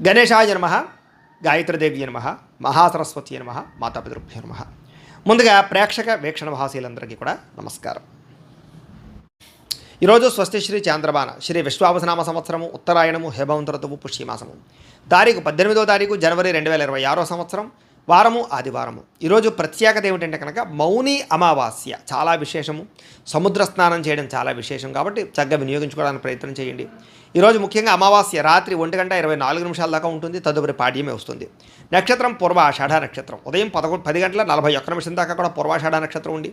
గణేశాయ నమః, గాయత్రీదేవి నమః, మహాసరస్వతి నమః, మాతాపితృభ్యో నమః. ముందుగా ప్రేక్షక వీక్షణ మహాశీలందరికీ కూడా నమస్కారం. ఈరోజు స్వస్తి శ్రీ చాంద్రబాణ శ్రీ విశ్వావసనామ సంవత్సరము ఉత్తరాయణము హేమంత ఋతువు పుష్యమాసము తారీఖు 18వ తారీఖు జనవరి 2026 సంవత్సరం వారము ఆదివారము. ఈరోజు ప్రత్యేకత ఏమిటంటే కనుక మౌని అమావాస్య చాలా విశేషము. సముద్ర స్నానం చేయడం చాలా విశేషం కాబట్టి చక్కగా వినియోగించుకోవడానికి ప్రయత్నం చేయండి. ఈరోజు ముఖ్యంగా అమావాస్య రాత్రి 1:24 దాకా ఉంటుంది. తదుపరి పాడ్యమే వస్తుంది. నక్షత్రం పూర్వాషాఢ నక్షత్రం. ఉదయం 10:41 దాకా కూడా పూర్వాషాఢ నక్షత్రం ఉండి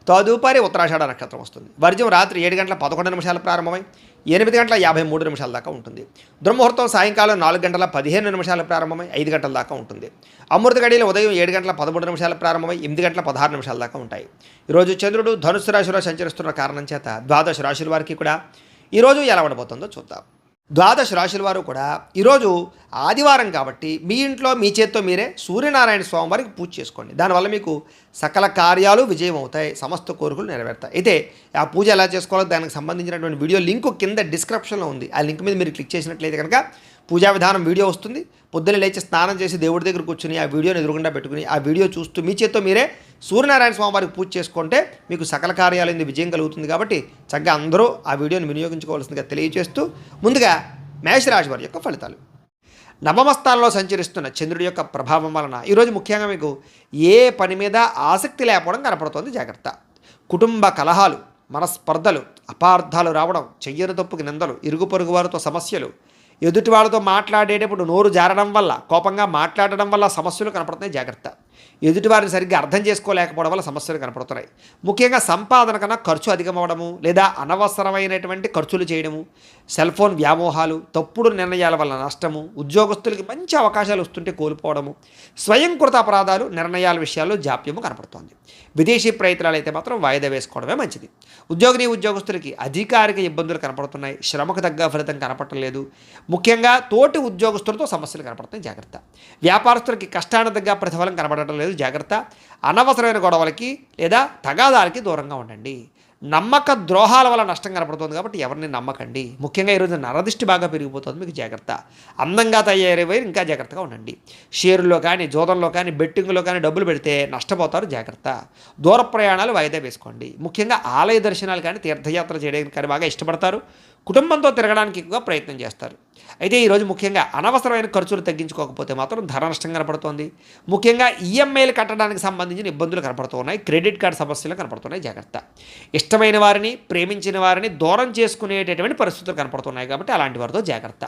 తదుపరి ఉత్తరాషాఢ నక్షత్రం వస్తుంది. వర్జం రాత్రి 7:11 ప్రారంభమై 8:53 దాకా ఉంటుంది. దుర్ముహూర్తం సాయంకాలం 4:15 ప్రారంభమై 5 గంటల దాకా ఉంటుంది. అమృత గడియలు ఉదయం 7:13 ప్రారంభమై 8:16 దాకా ఉంటాయి. ఈరోజు చంద్రుడు ధనుస్సు రాశిలో సంచరిస్తున్న కారణం చేత ద్వాదశ రాశుల వారికి కూడా ఈరోజు ఎలా ఉండబోతుందో చూద్దాం. ద్వాదశ రాశుల వారు కూడా ఈరోజు ఆదివారం కాబట్టి మీ ఇంట్లో మీ చేత్తో మీరే సూర్యనారాయణ స్వామి వారికి పూజ చేసుకోండి. దానివల్ల మీకు సకల కార్యాలు విజయం అవుతాయి, సమస్త కోరికలు నెరవేరుతాయి. అయితే ఆ పూజ ఎలా చేసుకోవాలో దానికి సంబంధించినటువంటి వీడియో లింక్ కింద డిస్క్రిప్షన్లో ఉంది. ఆ లింక్ మీద మీరు క్లిక్ చేసినట్లయితే కనుక పూజా విధానం వీడియో వస్తుంది. పొద్దున్న లేచి స్నానం చేసి దేవుడి దగ్గర కూర్చుని ఆ వీడియోని ఎదురుగుండా పెట్టుకుని ఆ వీడియో చూస్తూ మీ చేత్తో మీరే సూర్యనారాయణ స్వామి వారికి పూజ చేసుకుంటే మీకు సకల కార్యాలైంది విజయం కలుగుతుంది. కాబట్టి చక్కగా అందరూ ఆ వీడియోని వినియోగించుకోవాల్సిందిగా తెలియజేస్తూ ముందుగా మేషరాశి వారి యొక్క ఫలితాలు. నవమ స్థానంలో సంచరిస్తున్న చంద్రుడి యొక్క ప్రభావం వలన ఈరోజు ముఖ్యంగా మీకు ఏ పని మీద ఆసక్తి లేకపోవడం కనపడుతోంది. జాగ్రత్త. కుటుంబ కలహాలు, మనస్పర్ధలు, అపార్థాలు రావడం, చెయ్యని తప్పుకి నిందలు, ఇరుగు పొరుగు వారితో సమస్యలు, ఎదుటి వాళ్ళతో మాట్లాడేటప్పుడు నోరు జారడం వల్ల, కోపంగా మాట్లాడడం వల్ల సమస్యలు కనపడుతున్నాయి. జాగ్రత్త. ఎదుటివారిని సరిగ్గా అర్థం చేసుకోలేకపోవడం వల్ల సమస్యలు కనపడుతున్నాయి. ముఖ్యంగా సంపాదన కన్నా ఖర్చు అధికమవడము లేదా అనవసరమైనటువంటి ఖర్చులు చేయడము, సెల్ ఫోన్ వ్యామోహాలు, తప్పుడు నిర్ణయాల వల్ల నష్టము, ఉద్యోగస్తులకి మంచి అవకాశాలు వస్తుంటే కోల్పోవడము, స్వయంకృత అపరాధాలు, నిర్ణయాల విషయాల్లో జాప్యము కనపడుతోంది. విదేశీ ప్రయత్నాలు అయితే మాత్రం వాయిదా వేసుకోవడమే మంచిది. ఉద్యోగస్తులకి అధికారిక ఇబ్బందులు కనపడుతున్నాయి. శ్రమకు తగ్గ ఫలితం కనపడలేదు. ముఖ్యంగా తోటి ఉద్యోగస్తులతో సమస్యలు కనపడుతున్నాయి. జాగ్రత్త. వ్యాపారస్తులకి కష్టానికి తగ్గ ప్రతిఫలం కనపడటం లేదు. జాగ్రత్త. అనవసరమైన గొడవలకి లేదా తగాదాలకి దూరంగా ఉండండి. నమ్మక ద్రోహాల వల్ల నష్టం కనపడుతుంది కాబట్టి ఎవరిని నమ్మకండి. ముఖ్యంగా ఈరోజు నరదిష్టి బాగా పెరిగిపోతుంది. మీకు జాగ్రత్త. అందంగా తయారయ్యే ఇంకా జాగ్రత్తగా ఉండండి. షేరుల్లో కానీ జోదంలో కానీ బెట్టింగ్లో కానీ డబ్బులు పెడితే నష్టపోతారు. జాగ్రత్త. దూర ప్రయాణాలు వాయిదా వేసుకోండి. ముఖ్యంగా ఆలయ దర్శనాలు కానీ తీర్థయాత్ర చేయడానికి కానీ బాగా ఇష్టపడతారు. కుటుంబంతో తిరగడానికి ఎక్కువగా ప్రయత్నం చేస్తారు. అయితే ఈరోజు ముఖ్యంగా అనవసరమైన ఖర్చులు తగ్గించుకోకపోతే మాత్రం ధర నష్టం కనపడుతోంది. ముఖ్యంగా ఈఎంఐలు కట్టడానికి సంబంధించిన ఇబ్బందులు కనపడుతున్నాయి. క్రెడిట్ కార్డు సమస్యలు కనపడుతున్నాయి. జాగ్రత్త. ఇష్టమైన వారిని, ప్రేమించిన వారిని దూరం చేసుకునేటటువంటి పరిస్థితులు కనపడుతున్నాయి కాబట్టి అలాంటి వారితో జాగ్రత్త.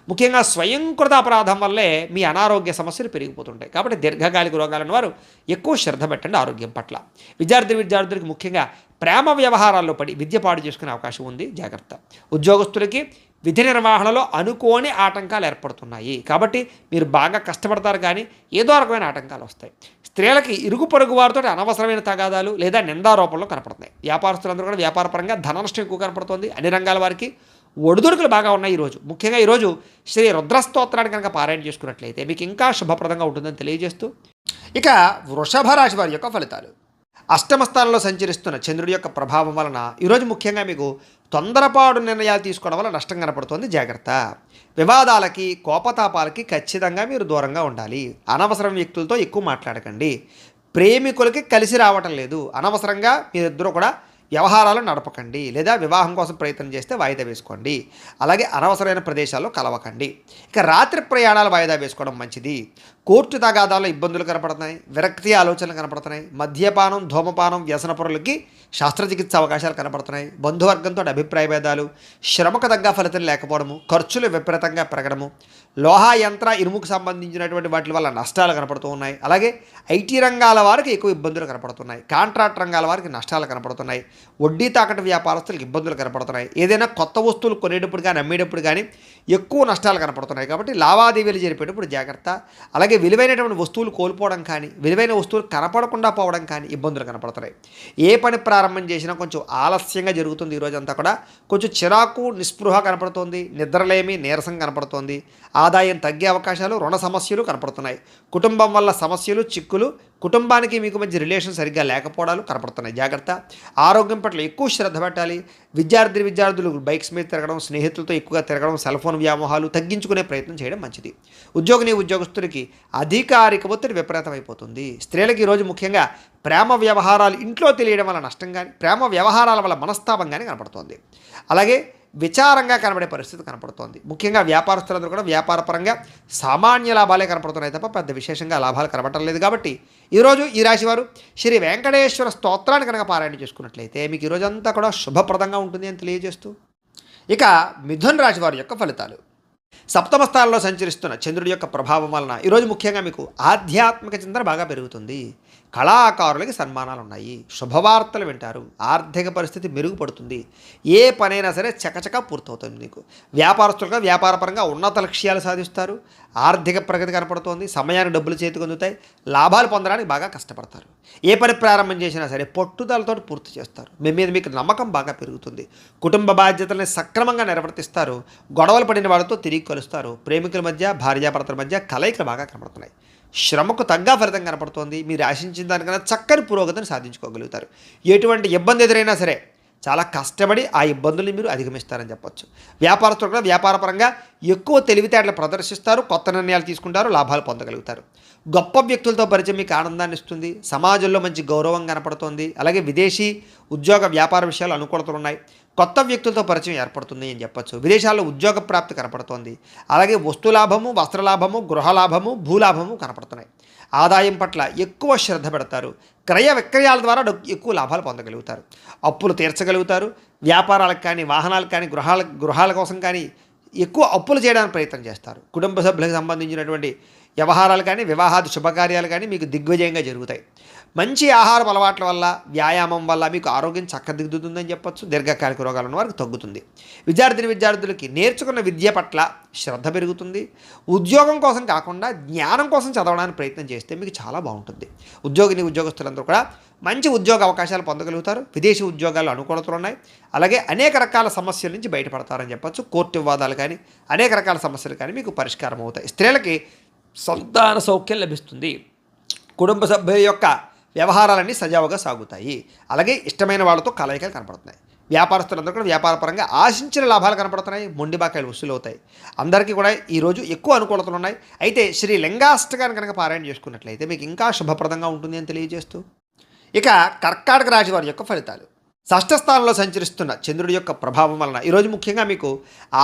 ముఖ్యంగా స్వయంకృత అపరాధం వల్లే మీ అనారోగ్య సమస్యలు పెరిగిపోతుంటాయి. కాబట్టి దీర్ఘకాలిక రోగాలను వారు ఎక్కువ శ్రద్ధ పెట్టండి ఆరోగ్యం పట్ల. విద్యార్థులకు ముఖ్యంగా ప్రేమ వ్యవహారాల్లో పడి విద్య పాడు చేసుకునే అవకాశం ఉంది. జాగ్రత్త. ఉద్యోగస్తులకి విధి నిర్వహణలో అనుకోని ఆటంకాలు ఏర్పడుతున్నాయి. కాబట్టి మీరు బాగా కష్టపడతారు కానీ ఏదో రకమైన ఆటంకాలు వస్తాయి. స్త్రీలకి ఇరుగు పొరుగు వారితో అనవసరమైన తగాదాలు లేదా నిందారోపణలు కనపడుతున్నాయి. వ్యాపారస్తులందరూ కూడా వ్యాపారపరంగా ధన నష్టం ఎక్కువ కనపడుతుంది. అన్ని రంగాల వారికి ఒడిదుడుకులు బాగా ఉన్నాయి. ఈరోజు ముఖ్యంగా ఈరోజు శ్రీ రుద్రస్తోత్రాన్ని కనుక పారాయణ చేసుకున్నట్లయితే మీకు ఇంకా శుభప్రదంగా ఉంటుందని తెలియజేస్తూ ఇక వృషభ రాశి వారి యొక్క ఫలితాలు. అష్టమ స్థానంలో సంచరిస్తున్న చంద్రుడి యొక్క ప్రభావం వలన ఈరోజు ముఖ్యంగా మీకు తొందరపాటు నిర్ణయాలు తీసుకోవడం వల్ల నష్టం కనపడుతుంది. జాగ్రత్త. వివాదాలకి, కోపతాపాలకి ఖచ్చితంగా మీరు దూరంగా ఉండాలి. అనవసరం వ్యక్తులతో ఎక్కువ మాట్లాడకండి. ప్రేమికులకి కలిసి రావటం లేదు. అనవసరంగా మీరిద్దరూ కూడా వ్యవహారాలు నడపకండి. లేదా వివాహం కోసం ప్రయత్నం చేస్తే వాయిదా వేసుకోండి. అలాగే అనవసరమైన ప్రదేశాల్లో కలవకండి. ఇక రాత్రి ప్రయాణాలు వాయిదా వేసుకోవడం మంచిది. కోర్టు తగాదాల్లో ఇబ్బందులు కనపడుతున్నాయి. విరక్తి ఆలోచనలు కనపడుతున్నాయి. మద్యపానం, ధూమపానం, వ్యసనపరులకి శస్త్రచికిత్స అవకాశాలు కనపడుతున్నాయి. బంధువర్గంతో అభిప్రాయ భేదాలు, శ్రమకు తగ్గ ఫలితం లేకపోవడము, ఖర్చులు విపరీతంగా పెరగడము, లోహ యంత్ర ఇనుముకు సంబంధించినటువంటి వాటి వల్ల నష్టాలు కనపడుతూ ఉన్నాయి. అలాగే ఐటీ రంగాల వారికి ఎక్కువ ఇబ్బందులు కనపడుతున్నాయి. కాంట్రాక్ట్ రంగాల వారికి నష్టాలు కనపడుతున్నాయి. వడ్డీ తాకట్టు వ్యాపారస్తులకు ఇబ్బందులు కనపడుతున్నాయి. ఏదైనా కొత్త వస్తువులు కొనేటప్పుడు కానీ అమ్మేటప్పుడు కానీ ఎక్కువ నష్టాలు కనపడుతున్నాయి. కాబట్టి లావాదేవీలు జరిపేటప్పుడు జాగ్రత్త. అలాగే విలువైనటువంటి వస్తువులు కోల్పోవడం కానీ, విలువైన వస్తువులు కనపడకుండా పోవడం కానీ ఇబ్బందులు కనపడుతున్నాయి. ఏ పని ప్రారంభం చేసినా కొంచెం ఆలస్యంగా జరుగుతుంది. ఈరోజంతా కూడా కొంచెం చిరాకు, నిస్పృహ కనపడుతోంది. నిద్రలేమి, నీరసం కనపడుతోంది. ఆదాయం తగ్గే అవకాశాలు, రుణ సమస్యలు కనపడుతున్నాయి. కుటుంబం వల్ల సమస్యలు, చిక్కులు, కుటుంబానికి మీకు మధ్య రిలేషన్ సరిగ్గా లేకపోవడాలు కనపడుతున్నాయి. జాగ్రత్త. ఆరోగ్యం పట్ల ఎక్కువ శ్రద్ధ పెట్టాలి. విద్యార్థులు బైక్స్ మీద తిరగడం, స్నేహితులతో ఎక్కువగా తిరగడం, సెల్ ఫోన్ వ్యామోహాలు తగ్గించుకునే ప్రయత్నం చేయడం మంచిది. ఉద్యోగస్తులకి అధికారిక ఒత్తిడి విపరీతమైపోతుంది. స్త్రీలకు ఈరోజు ముఖ్యంగా ప్రేమ వ్యవహారాలు ఇంట్లో తెలియడం వల్ల నష్టం కానీ, ప్రేమ వ్యవహారాల వల్ల మనస్తాపం కానీ కనపడుతోంది. అలాగే విచారంగా కనబడే పరిస్థితి కనపడుతోంది. ముఖ్యంగా వ్యాపారస్తులందరూ కూడా వ్యాపారపరంగా సామాన్య లాభాలే కనపడుతున్నాయి తప్ప పెద్ద విశేషంగా లాభాలు కనబడటం లేదు. కాబట్టి ఈరోజు ఈ రాశివారు శ్రీ వెంకటేశ్వర స్తోత్రాన్ని కనుక పారాయణ చేసుకున్నట్లయితే మీకు ఈరోజంతా కూడా శుభప్రదంగా ఉంటుంది అని తెలియజేస్తూ, ఇక మిథున రాశి వారి యొక్క ఫలితాలు. సప్తమ స్థానంలో సంచరిస్తున్న చంద్రుడి యొక్క ప్రభావం వలన ఈరోజు ముఖ్యంగా మీకు ఆధ్యాత్మిక చింతన బాగా పెరుగుతుంది. కళాకారులకి సన్మానాలు ఉన్నాయి. శుభవార్తలు వింటారు. ఆర్థిక పరిస్థితి మెరుగుపడుతుంది. ఏ పనైనా సరే చకచకా పూర్తవుతుంది. మీకు వ్యాపారస్తులుగా వ్యాపారపరంగా ఉన్నత లక్ష్యాలు సాధిస్తారు. ఆర్థిక ప్రగతి కనపడుతోంది. సమయానికి డబ్బులు చేతికి అందుతాయి. లాభాలు పొందడానికి బాగా కష్టపడతారు. ఏ పని ప్రారంభం చేసినా సరే పట్టుదలతో పూర్తి చేస్తారు. మీ మీద మీకు నమ్మకం బాగా పెరుగుతుంది. కుటుంబ బాధ్యతల్ని సక్రమంగా నిర్వర్తిస్తారు. గొడవలు పడిన వాళ్ళతో తిరిగి కలుస్తారు. ప్రేమికుల మధ్య, భార్యాభర్తల మధ్య కలయికలు బాగా కనపడుతున్నాయి. శ్రమకు తగ్గ ఫలితం కనపడుతోంది. మీరు ఆశించిన దానికన్నా చక్కని పురోగతిని సాధించుకోగలుగుతారు. ఎటువంటి ఇబ్బంది ఎదురైనా సరే చాలా కష్టపడి ఆ ఇబ్బందుల్ని మీరు అధిగమిస్తారని చెప్పొచ్చు. వ్యాపారస్తులు కూడా వ్యాపారపరంగా ఎక్కువ తెలివితేటలు ప్రదర్శిస్తారు. కొత్త నిర్ణయాలు తీసుకుంటారు. లాభాలు పొందగలుగుతారు. గొప్ప వ్యక్తులతో పరిచయం మీకు ఆనందాన్ని ఇస్తుంది. సమాజంలో మంచి గౌరవం కనపడుతోంది. అలాగే విదేశీ ఉద్యోగ వ్యాపార విషయాలు అనుకూలతలు ఉన్నాయి. కొత్త వ్యక్తులతో పరిచయం ఏర్పడుతుంది అని చెప్పొచ్చు. విదేశాల్లో ఉద్యోగ ప్రాప్తి కనపడుతోంది. అలాగే వస్తులాభము, వస్త్రలాభము, గృహలాభము, భూలాభము కనపడుతున్నాయి. ఆదాయం పట్ల ఎక్కువ శ్రద్ధ పెడతారు. క్రయ విక్రయాల ద్వారా ఎక్కువ లాభాలు పొందగలుగుతారు. అప్పులు తీర్చగలుగుతారు. వ్యాపారాలకు కానీ, వాహనాలకు కానీ, గృహాల కోసం కానీ ఎక్కువ అప్పులు చేయడానికి ప్రయత్నం చేస్తారు. కుటుంబ సభ్యులకు సంబంధించినటువంటి వ్యవహారాలు కానీ, వివాహాది శుభకార్యాలు కానీ మీకు దిగ్విజయంగా జరుగుతాయి. మంచి ఆహారం అలవాట్ల వల్ల, వ్యాయామం వల్ల మీకు ఆరోగ్యం చక్కదిద్దుతుందని చెప్పొచ్చు. దీర్ఘకాలిక రోగాలు ఉన్న వారికి తగ్గుతుంది. విద్యార్థులకి నేర్చుకున్న విద్య పట్ల శ్రద్ధ పెరుగుతుంది. ఉద్యోగం కోసం కాకుండా జ్ఞానం కోసం చదవడానికి ప్రయత్నం చేస్తే మీకు చాలా బాగుంటుంది. ఉద్యోగస్తులందరూ కూడా మంచి ఉద్యోగ అవకాశాలు పొందగలుగుతారు. విదేశీ ఉద్యోగాలు అనుకూలతలు ఉన్నాయి. అలాగే అనేక రకాల సమస్యల నుంచి బయటపడతారని చెప్పొచ్చు. కోర్టు వివాదాలు కానీ, అనేక రకాల సమస్యలు కానీ మీకు పరిష్కారం అవుతాయి. స్త్రీలకి సంతాన సౌఖ్యం లభిస్తుంది. కుటుంబ సభ్యుల యొక్క వ్యవహారాలన్నీ సజావుగా సాగుతాయి. అలాగే ఇష్టమైన వాళ్ళతో కలయికలు కనపడుతున్నాయి. వ్యాపారస్తులందరూ కూడా వ్యాపారపరంగా ఆశించిన లాభాలు కనపడుతున్నాయి. మొండి బాకాయలు వసూలు అవుతాయి. అందరికీ కూడా ఈరోజు ఎక్కువ అనుకూలతలు ఉన్నాయి. అయితే శ్రీ లింగాష్టకాన్ని కనుక పారాయణ చేసుకున్నట్లయితే మీకు ఇంకా శుభప్రదంగా ఉంటుంది అని తెలియజేస్తూ, ఇక కర్కాటక రాశి వారి యొక్క ఫలితాలు. షష్ఠ స్థానంలో సంచరిస్తున్న చంద్రుడి యొక్క ప్రభావం వలన ఈరోజు ముఖ్యంగా మీకు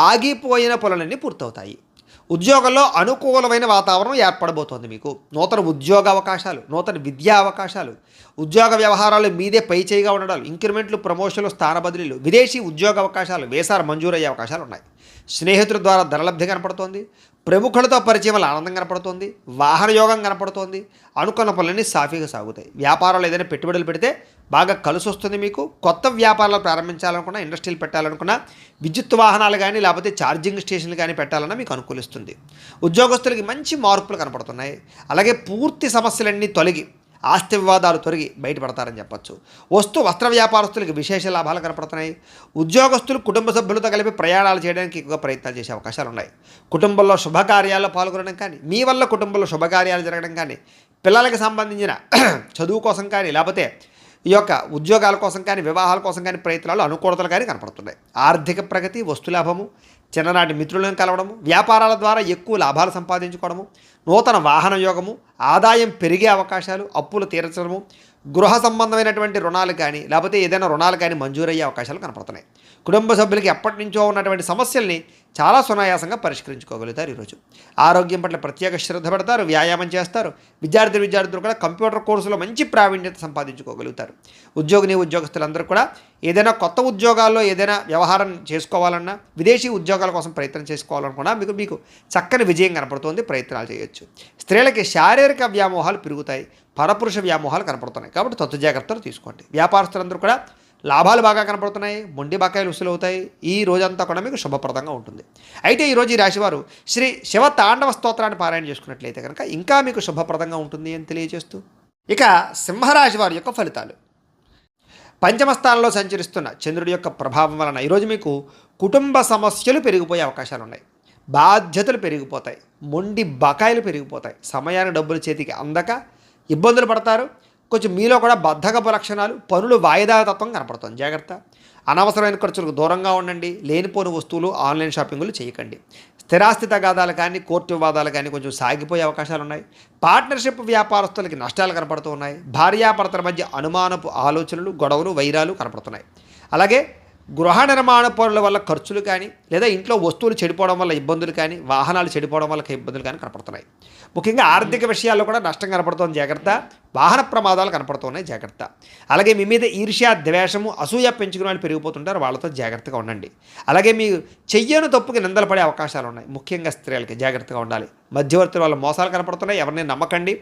ఆగిపోయిన పనులన్నీ పూర్తవుతాయి. ఉద్యోగంలో అనుకూలమైన వాతావరణం ఏర్పడబోతోంది. మీకు నూతన ఉద్యోగ అవకాశాలు, నూతన విద్యా అవకాశాలు, ఉద్యోగ వ్యవహారాలు మీదే పై చేయిగా ఉండడాలు, ఇంక్రిమెంట్లు, ప్రమోషన్లు, స్థాన బదిలీలు, విదేశీ ఉద్యోగ అవకాశాలు, వీసాలు మంజూరయ్యే అవకాశాలు ఉన్నాయి. స్నేహితుల ద్వారా ధనలబ్ధి కనపడుతోంది. ప్రముఖులతో పరిచయం వల్ల ఆనందం కనపడుతోంది. వాహన యోగం కనపడుతోంది. అనుకున్న పనులన్నీ సాఫీగా సాగుతాయి. వ్యాపారాలు ఏదైనా పెట్టుబడులు పెడితే బాగా కలిసి వస్తుంది. మీకు కొత్త వ్యాపారాలు ప్రారంభించాలనుకున్నా, ఇండస్ట్రీలు పెట్టాలనుకున్నా, విద్యుత్ వాహనాలు కానీ లేకపోతే ఛార్జింగ్ స్టేషన్లు కానీ పెట్టాలన్నా మీకు అనుకూలిస్తుంది. ఉద్యోగస్తులకి మంచి మార్పులు కనపడుతున్నాయి. అలాగే పూర్తి సమస్యలన్నీ తొలగి, ఆస్తి వివాదాలు తొలగి బయటపడతారని చెప్పొచ్చు. వస్త్ర వ్యాపారస్తులకి విశేష లాభాలు కనపడుతున్నాయి. ఉద్యోగస్తులు కుటుంబ సభ్యులతో కలిపి ప్రయాణాలు చేయడానికి ఎక్కువగా ప్రయత్నాలు చేసే అవకాశాలు ఉన్నాయి. కుటుంబంలో శుభకార్యాల్లో పాల్గొనడం కానీ, మీ వల్ల కుటుంబంలో శుభకార్యాలు జరగడం కానీ, పిల్లలకి సంబంధించిన చదువు కోసం కానీ, లేకపోతే ఈ యొక్క ఉద్యోగాల కోసం కానీ, వివాహాల కోసం కానీ ప్రయత్నాలు అనుకూలతలు కానీ కనపడుతున్నాయి. ఆర్థిక ప్రగతి, వస్తులాభము, చిన్ననాటి మిత్రులను కలవడము, వ్యాపారాల ద్వారా ఎక్కువ లాభాలు సంపాదించుకోవడము, నూతన వాహన యోగము, ఆదాయం పెరిగే అవకాశాలు, అప్పులు తీర్చడము, గృహ సంబంధమైనటువంటి రుణాలు కానీ లేకపోతే ఏదైనా రుణాలు కానీ మంజూరయ్యే అవకాశాలు కనపడుతున్నాయి. కుటుంబ సభ్యులకి ఎప్పటి నుంచో ఉన్నటువంటి సమస్యల్ని చాలా సునాయాసంగా పరిష్కరించుకోగలుగుతారు. ఈరోజు ఆరోగ్యం పట్ల ప్రత్యేక శ్రద్ధ పెడతారు. వ్యాయామం చేస్తారు. విద్యార్థులు కూడా కంప్యూటర్ కోర్సులో మంచి ప్రావీణ్యత సంపాదించుకోగలుగుతారు. ఉద్యోగస్తులందరూ కూడా ఏదైనా కొత్త ఉద్యోగాల్లో ఏదైనా వ్యవహారం చేసుకోవాలన్నా, విదేశీ ఉద్యోగాల కోసం ప్రయత్నం చేసుకోవాలనుకున్నా మీకు చక్కని విజయం కనపడుతుంది. ప్రయత్నాలు చేయొచ్చు. స్త్రీలకి శారీరక వ్యామోహాలు పెరుగుతాయి. పరపురుష వ్యామోహాలు కనపడుతున్నాయి. కాబట్టి తత్వ జాగ్రత్తలు తీసుకోండి. వ్యాపారస్తులందరూ కూడా లాభాలు బాగా కనపడుతున్నాయి. మొండి బకాయిలు వసూలు అవుతాయి. ఈ రోజంతా కూడా మీకు శుభప్రదంగా ఉంటుంది. అయితే ఈరోజు ఈ రాశివారు శ్రీ శివ తాండవ స్తోత్రాన్ని పారాయణ చేసుకున్నట్లయితే కనుక ఇంకా మీకు శుభప్రదంగా ఉంటుంది అని తెలియజేస్తూ, ఇక సింహరాశి వారి యొక్క ఫలితాలు. పంచమ స్థానంలో సంచరిస్తున్న చంద్రుడి యొక్క ప్రభావం వలన ఈరోజు మీకు కుటుంబ సమస్యలు పెరిగిపోయే అవకాశాలు ఉన్నాయి. బాధ్యతలు పెరిగిపోతాయి. మొండి బకాయిలు పెరిగిపోతాయి. సమయాన్ని డబ్బులు చేతికి అందక ఇబ్బందులు పడతారు. కొంచెం మీలో కూడా బద్ధకపు లక్షణాలు, పనులు వాయిదా తత్వం కనపడుతుంది. జాగ్రత్త. అనవసరమైన ఖర్చులకు దూరంగా ఉండండి. లేనిపోని వస్తువులు ఆన్లైన్ షాపింగులు చేయకండి. స్థిరాస్తి తగాదాలు కానీ, కోర్టు వివాదాలు కానీ కొంచెం సాగిపోయే అవకాశాలు ఉన్నాయి. పార్ట్నర్షిప్ వ్యాపారస్తులకి నష్టాలు కనపడుతూ ఉన్నాయి. భార్యాభర్తల మధ్య అనుమానపు ఆలోచనలు, గొడవలు, వైరాలు కనపడుతున్నాయి. అలాగే గృహ నిర్మాణ పనుల వల్ల ఖర్చులు కానీ, లేదా ఇంట్లో వస్తువులు చెడిపోవడం వల్ల ఇబ్బందులు కానీ, వాహనాలు చెడిపోవడం వల్ల ఇబ్బందులు కానీ కనపడుతున్నాయి. ముఖ్యంగా ఆర్థిక విషయాల్లో కూడా నష్టం కనపడుతోంది. జాగ్రత్త. వాహన ప్రమాదాలు కనపడుతున్నాయి. జాగ్రత్త. అలాగే మీ మీద ఈర్ష్య, ద్వేషము, అసూయ పెంచుకునే వాళ్ళు పెరిగిపోతుంటారు. వాళ్ళతో జాగ్రత్తగా ఉండండి. అలాగే మీరు చెయ్యని తప్పుకి నిందలు పడే అవకాశాలు ఉన్నాయి. ముఖ్యంగా స్త్రీలకి జాగ్రత్తగా ఉండాలి. మధ్యవర్తుల వల్ల మోసాలు కనపడుతున్నాయి. ఎవరిని నమ్మకండి.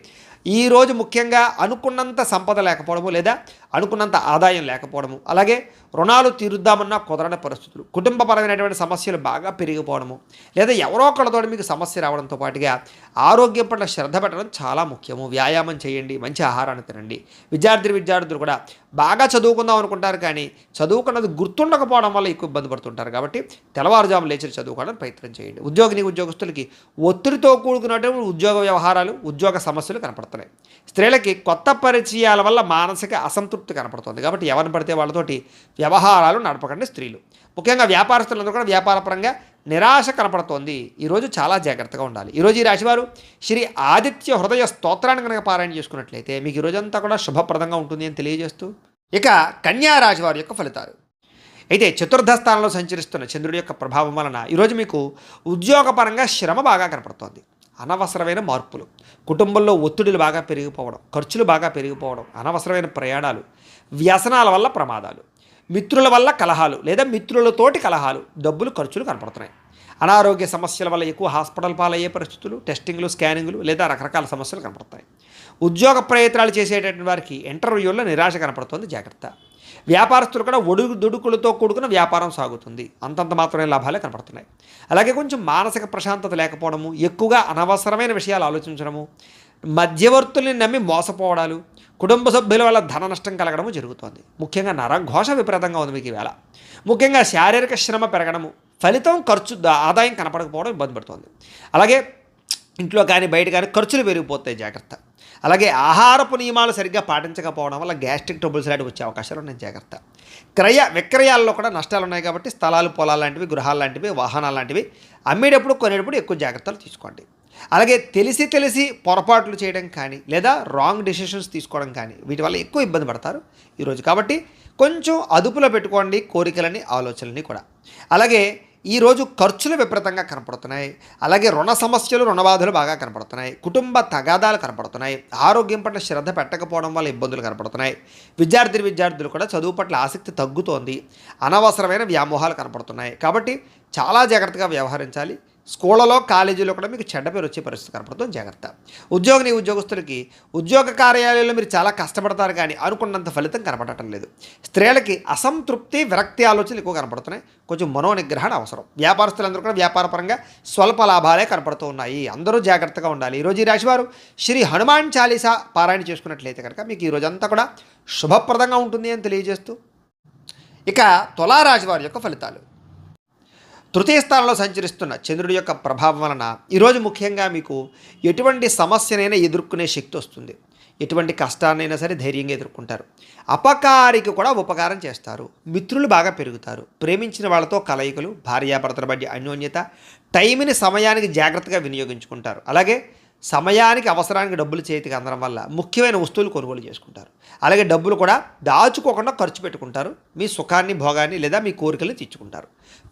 ఈరోజు ముఖ్యంగా అనుకున్నంత సంపద లేకపోవడము, లేదా అనుకున్నంత ఆదాయం లేకపోవడము, అలాగే రుణాలు తీరుద్దామన్నా కుదరని పరిస్థితులు, కుటుంబపరమైనటువంటి సమస్యలు బాగా పెరిగిపోవడము, లేదా ఎవరో ఒకళ్ళతో మీకు సమస్య రావడంతో పాటుగా ఆరోగ్యం పట్ల శ్రద్ధ పెట్టడం చాలా ముఖ్యము. వ్యాయామం చేయండి, మంచి ఆహారాన్ని తినండి. విద్యార్థులు కూడా బాగా చదువుకుందాం అనుకుంటారు, కానీ చదువుకున్నది గుర్తుండకపోవడం వల్ల ఎక్కువ ఇబ్బంది పడుతుంటారు. కాబట్టి తెల్లవారుజాము లేచి చదువుకోవడానికి ప్రయత్నం చేయండి. ఉద్యోగస్తులకి ఒత్తిడితో కూడుకున్నటువంటి ఉద్యోగ వ్యవహారాలు, ఉద్యోగ సమస్యలు కనపడతాయి. స్త్రీలకి కొత్త పరిచయాల వల్ల మానసిక అసంతృప్తి కనపడుతుంది. కాబట్టి ఎవరిని పడితే వాళ్ళతోటి వ్యవహారాలు నడపకండి స్త్రీలు. ముఖ్యంగా వ్యాపారస్తులందరూ కూడా వ్యాపారపరంగా నిరాశ కనపడుతోంది. ఈరోజు చాలా జాగ్రత్తగా ఉండాలి. ఈరోజు ఈ రాశివారు శ్రీ ఆదిత్య హృదయ స్తోత్రాన్ని కనుక పారాయణ చేసుకున్నట్లయితే మీకు ఈరోజంతా కూడా శుభప్రదంగా ఉంటుంది అని తెలియజేస్తూ, ఇక కన్యా రాశి వారి యొక్క ఫలితాలు. అయితే చతుర్థ స్థానంలో సంచరిస్తున్న చంద్రుడి యొక్క ప్రభావం వలన ఈరోజు మీకు ఉద్యోగపరంగా శ్రమ బాగా కనపడుతోంది. అనవసరమైన మార్పులు, కుటుంబంలో ఒత్తిడులు బాగా పెరిగిపోవడం, ఖర్చులు బాగా పెరిగిపోవడం, అనవసరమైన ప్రయాణాలు, వ్యసనాల వల్ల ప్రమాదాలు, మిత్రుల వల్ల కలహాలు లేదా మిత్రులతోటి కలహాలు, డబ్బులు ఖర్చులు కనపడుతున్నాయి. అనారోగ్య సమస్యల వల్ల ఎక్కువ హాస్పిటల్ పాలయ్యే పరిస్థితులు, టెస్టింగ్లు, స్కానింగ్లు లేదా రకరకాల సమస్యలు కనపడతాయి. ఉద్యోగ ప్రయత్నాలు చేసేటటువంటి వారికి ఇంటర్వ్యూల్లో నిరాశ కనపడుతుంది. జాగ్రత్త. వ్యాపారస్తులు కూడా ఒడుదుడుకులతో కూడుకున్న వ్యాపారం సాగుతుంది. అంతంత మాత్రమే లాభాలే కనపడుతున్నాయి. అలాగే కొంచెం మానసిక ప్రశాంతత లేకపోవడము, ఎక్కువగా అనవసరమైన విషయాలు ఆలోచించడము, మధ్యవర్తుల్ని నమ్మి మోసపోవడాలు, కుటుంబ సభ్యుల వల్ల ధన నష్టం కలగడము జరుగుతోంది. ముఖ్యంగా నరఘోష విపరీతంగా ఉంది మీకు ఈవేళ. ముఖ్యంగా శారీరక శ్రమ పెరగడము, ఫలితం ఖర్చు ఆదాయం కనపడకపోవడం ఇబ్బంది పడుతుంది. అలాగే ఇంట్లో కానీ బయట కానీ ఖర్చులు పెరిగిపోతాయి. జాగ్రత్త. అలాగే ఆహారపు నియమాలు సరిగ్గా పాటించకపోవడం వల్ల గ్యాస్ట్రిక్ ట్రబుల్స్ లాంటివి వచ్చే అవకాశాలు ఉన్నాయి. జాగ్రత్త. విక్రయాల్లో కూడా నష్టాలు ఉన్నాయి. కాబట్టి స్థలాలు, పొలాలు లాంటివి, గృహాలు లాంటివి, వాహనాలు లాంటివి అమ్మేటప్పుడు కొనేటప్పుడు ఎక్కువ జాగ్రత్తలు తీసుకోండి. అలాగే తెలిసి పొరపాట్లు చేయడం కానీ, లేదా రాంగ్ డెసిషన్స్ తీసుకోవడం కానీ, వీటి వల్ల ఎక్కువ ఇబ్బంది పడతారు ఈరోజు. కాబట్టి కొంచెం అదుపులో పెట్టుకోండి కోరికలని, ఆలోచనలని కూడా. అలాగే ఈరోజు ఖర్చులు విపరీతంగా కనపడుతున్నాయి. అలాగే రుణ సమస్యలు, రుణబాధలు బాగా కనపడుతున్నాయి. కుటుంబ తగాదాలు కనపడుతున్నాయి. ఆరోగ్యం పట్ల శ్రద్ధ పెట్టకపోవడం వల్ల ఇబ్బందులు కనపడుతున్నాయి. విద్యార్థులు కూడా చదువు పట్ల ఆసక్తి తగ్గుతోంది. అనవసరమైన వ్యామోహాలు కనపడుతున్నాయి. కాబట్టి చాలా జాగ్రత్తగా వ్యవహరించాలి. స్కూళ్ళలో, కాలేజీలో కూడా మీకు చెడ్డ పేరు వచ్చే పరిస్థితి కనపడుతుంది. జాగ్రత్త. ఉద్యోగస్తులకి ఉద్యోగ కార్యాలయంలో మీరు చాలా కష్టపడతారు, కానీ అనుకున్నంత ఫలితం కనపడటం లేదు. స్త్రీలకి అసంతృప్తి, విరక్తి ఆలోచనలు ఎక్కువ కనపడుతున్నాయి. కొంచెం మనోనిగ్రహణ అవసరం. వ్యాపారస్తులందరూ కూడా వ్యాపారపరంగా స్వల్ప లాభాలే కనపడుతూ ఉన్నాయి. అందరూ జాగ్రత్తగా ఉండాలి. ఈరోజు ఈ రాశివారు శ్రీ హనుమాన్ చాలీసా పారాయణ చేసుకున్నట్లయితే కనుక మీకు ఈరోజంతా కూడా శుభప్రదంగా ఉంటుంది అని తెలియజేస్తూ, ఇక తులారాశి వారి యొక్క ఫలితాలు. తృతీయ స్థానంలో సంచరిస్తున్న చంద్రుడి యొక్క ప్రభావం వలన ఈరోజు ముఖ్యంగా మీకు ఎటువంటి సమస్యనైనా ఎదుర్కొనే శక్తి వస్తుంది. ఎటువంటి కష్టాన్నైనా సరే ధైర్యంగా ఎదుర్కొంటారు. అపకారికి కూడా ఉపకారం చేస్తారు. మిత్రులు బాగా పెరుగుతారు. ప్రేమించిన వాళ్ళతో కలయికలు, భార్యాభర్తల మధ్య అన్యోన్యత, టైంని సమయానికి జాగ్రత్తగా వినియోగించుకుంటారు. అలాగే సమయానికి, అవసరానికి డబ్బులు చేతికి అందడం వల్ల ముఖ్యమైన వస్తువులు కొనుగోలు చేసుకుంటారు. అలాగే డబ్బులు కూడా దాచుకోకుండా ఖర్చు పెట్టుకుంటారు. మీ సుఖాన్ని, భోగాన్ని లేదా మీ కోరికలు తీర్చుకుంటారు.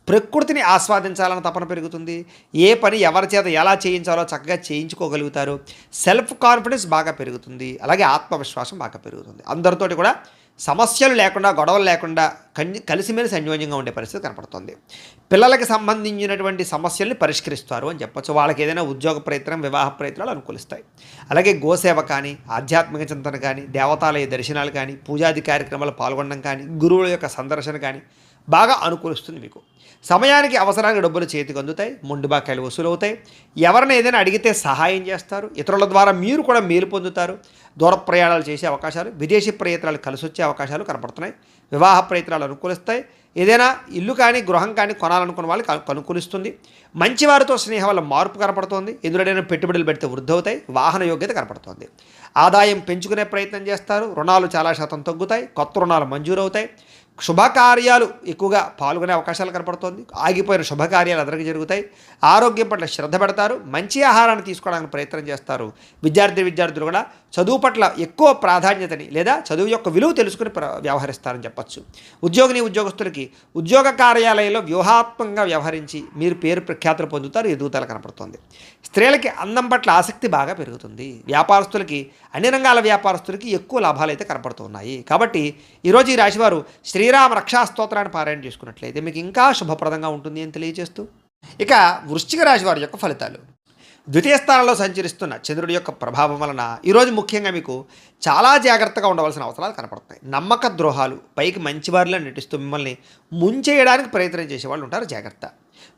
ప్రకృతిని ఆస్వాదించాలని తపన పెరుగుతుంది. ఏ పని ఎవరి చేత ఎలా చేయించాలో చక్కగా చేయించుకోగలుగుతారు. సెల్ఫ్ కాన్ఫిడెన్స్ బాగా పెరుగుతుంది. అలాగే ఆత్మవిశ్వాసం బాగా పెరుగుతుంది. అందరితోటి కూడా సమస్యలు లేకుండా, గొడవలు లేకుండా కలిసిమెలిసి అన్యోన్యంగా ఉండే పరిస్థితి కనపడుతుంది. పిల్లలకి సంబంధించినటువంటి సమస్యల్ని పరిష్కరిస్తారు అని చెప్పచ్చు. వాళ్ళకి ఏదైనా ఉద్యోగ ప్రయత్నం, వివాహ ప్రయత్నాలు అనుకూలిస్తాయి. అలాగే గోసేవ కానీ, ఆధ్యాత్మిక చింతన కానీ, దేవతాలయ దర్శనాలు కానీ, పూజాది కార్యక్రమాలు పాల్గొనడం కానీ, గురువుల యొక్క సందర్శన కానీ బాగా అనుకూలిస్తుంది మీకు. సమయానికి, అవసరానికి డబ్బులు చేతికి అందుతాయి. మొండి బాకాయలు వసూలవుతాయి. ఎవరిని ఏదైనా అడిగితే సహాయం చేస్తారు. ఇతరుల ద్వారా మీరు కూడా మేలు పొందుతారు. దూర ప్రయాణాలు చేసే అవకాశాలు, విదేశీ ప్రయత్నాలు కలిసి వచ్చే అవకాశాలు కనపడుతున్నాయి. వివాహ ప్రయత్నాలు అనుకూలిస్తాయి. ఏదైనా ఇల్లు కానీ గృహం కానీ కొనాలనుకున్న వాళ్ళకి అనుకూలిస్తుంది. మంచివారితో స్నేహం వల్ల మార్పు కనపడుతోంది. ఎందులోనైనా పెట్టుబడులు పెడితే వృద్ధి అవుతాయి. వాహన యోగ్యత కనపడుతోంది. ఆదాయం పెంచుకునే ప్రయత్నం చేస్తారు. రుణాలు చాలా శాతం తగ్గుతాయి. కొత్త రుణాలు మంజూరు అవుతాయి. శుభకార్యాలు ఎక్కువగా పాల్గొనే అవకాశాలు కనపడుతోంది. ఆగిపోయిన శుభకార్యాలు అందరికీ జరుగుతాయి. ఆరోగ్యం పట్ల శ్రద్ధ పెడతారు. మంచి ఆహారాన్ని తీసుకోవడానికి ప్రయత్నం చేస్తారు. విద్యార్థులు కూడా చదువు పట్ల ఎక్కువ ప్రాధాన్యతని లేదా చదువు యొక్క విలువ తెలుసుకుని వ్యవహరిస్తారని చెప్పచ్చు. ఉద్యోగస్తులకి ఉద్యోగ కార్యాలయంలో వ్యూహాత్మకంగా వ్యవహరించి మీరు పేరు ప్రఖ్యాతులు పొందుతారు. ఎదుగుదల కనపడుతుంది. స్త్రీలకి అందం పట్ల ఆసక్తి బాగా పెరుగుతుంది. వ్యాపారస్తులకి అన్ని రంగాల వ్యాపారస్తులకి ఎక్కువ లాభాలు అయితే కనపడుతున్నాయి. కాబట్టి ఈరోజు ఈ రాశివారు శ్రీరామ రక్షా స్తోత్రాన్ని పారాయణ చేసుకున్నట్లయితే మీకు ఇంకా శుభప్రదంగా ఉంటుంది అని తెలియజేస్తూ, ఇక వృశ్చిక రాశి వారి యొక్క ఫలితాలు. ద్వితీయ స్థానంలో సంచరిస్తున్న చంద్రుడి యొక్క ప్రభావం వలన ఈరోజు ముఖ్యంగా మీకు చాలా జాగ్రత్తగా ఉండవలసిన అవసరాలు కనపడతాయి. నమ్మక ద్రోహాలు, పైకి మంచివారిలో నటిస్తూ మిమ్మల్ని ముంచేయడానికి ప్రయత్నం చేసేవాళ్ళు ఉంటారు. జాగ్రత్త.